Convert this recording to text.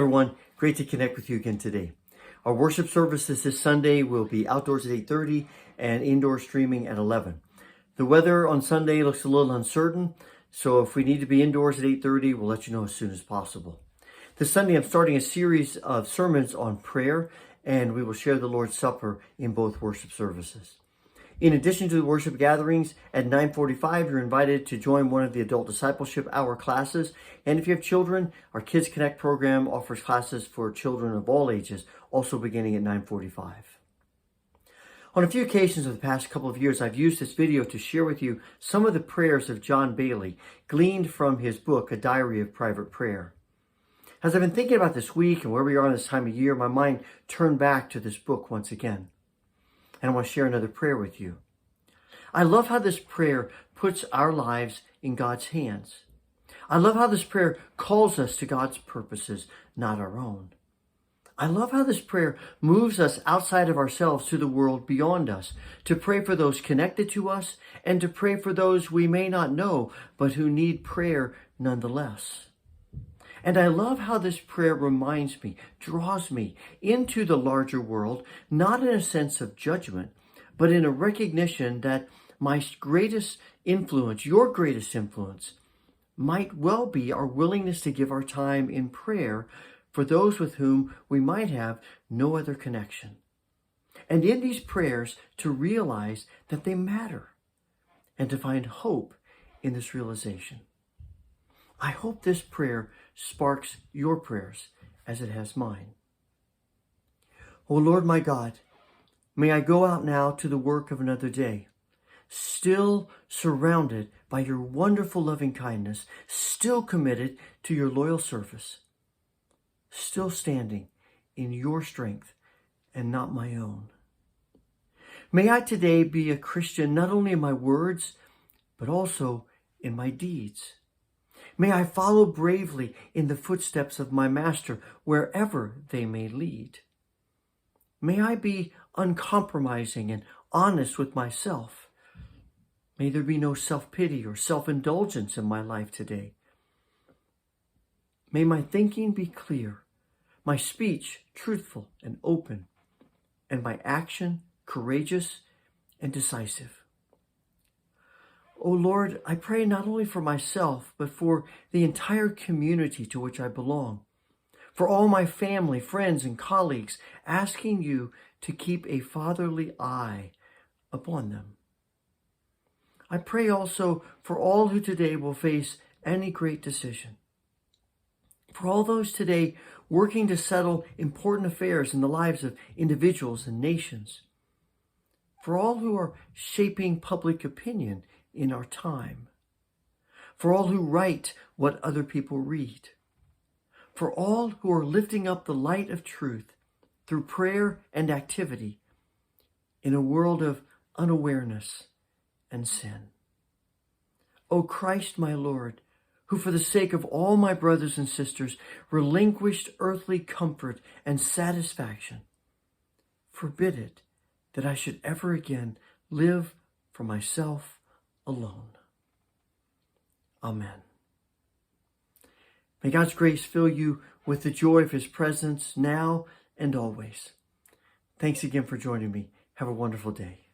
Everyone, great to connect with you again today. Our worship services this Sunday will be outdoors at 8:30 and indoor streaming at 11. The weather on Sunday looks a little uncertain, so if we need to be indoors at 8:30, we'll let you know as soon as possible. This Sunday, I'm starting a series of sermons on prayer, and we will share the Lord's Supper in both worship services. In addition to the worship gatherings, at 9:45, you're invited to join one of the Adult Discipleship Hour classes. And if you have children, our Kids Connect program offers classes for children of all ages, also beginning at 9:45. On a few occasions over the past couple of years, I've used this video to share with you some of the prayers of John Bailey, gleaned from his book, A Diary of Private Prayer. As I've been thinking about this week and where we are in this time of year, my mind turned back to this book once again. And I want to share another prayer with you. I love how this prayer puts our lives in God's hands. I love how this prayer calls us to God's purposes, not our own. I love how this prayer moves us outside of ourselves to the world beyond us, to pray for those connected to us and to pray for those we may not know, but who need prayer nonetheless. And I love how this prayer reminds me, draws me into the larger world, not in a sense of judgment, but in a recognition that my greatest influence, your greatest influence, might well be our willingness to give our time in prayer for those with whom we might have no other connection. And in these prayers, to realize that they matter and to find hope in this realization. I hope this prayer sparks your prayers as it has mine. O Lord my God, may I go out now to the work of another day, still surrounded by your wonderful loving kindness, still committed to your loyal service, still standing in your strength and not my own. May I today be a Christian not only in my words, but also in my deeds. May I follow bravely in the footsteps of my Master wherever they may lead. May I be uncompromising and honest with myself. May there be no self-pity or self-indulgence in my life today. May my thinking be clear, my speech truthful and open, and my action courageous and decisive. O Lord, I pray not only for myself, but for the entire community to which I belong, for all my family, friends, and colleagues, asking you to keep a fatherly eye upon them. I pray also for all who today will face any great decision, for all those today working to settle important affairs in the lives of individuals and nations, for all who are shaping public opinion in our time, for all who write what other people read, for all who are lifting up the light of truth through prayer and activity in a world of unawareness and sin. O Christ, my Lord, who for the sake of all my brothers and sisters relinquished earthly comfort and satisfaction, forbid it that I should ever again live for myself alone. Amen. May God's grace fill you with the joy of his presence now and always. Thanks again for joining me. Have a wonderful day.